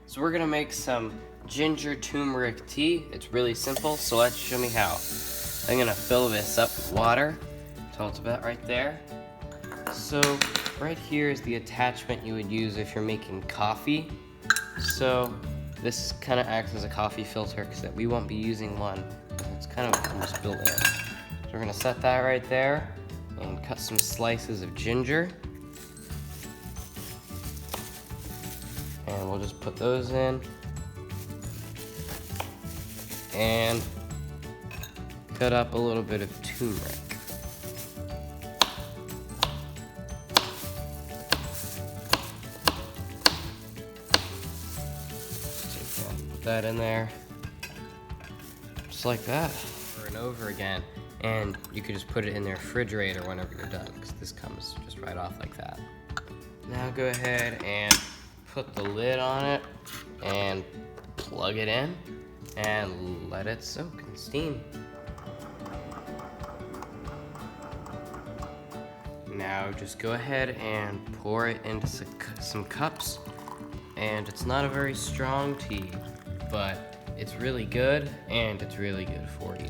So we're gonna make some ginger turmeric tea. It's really simple, so let's show me how. I'm gonna fill this up with water. Told about right there. So right here is the attachment you would use if you're making coffee. So this kind of acts as a coffee filter because we won't be using one. It's kind of almost built in. So we're gonna set that right there and cut some slices of ginger. And we'll just put those in. And cut up a little bit of turmeric. Put that in there. Just like that. Over and over again. And you could just put it in the refrigerator whenever you're done, because this comes just right off like that. Now go ahead and put the lid on it and plug it in and let it soak and steam. Now just go ahead and pour it into some cups. And it's not a very strong tea, but it's really good and it's really good for you.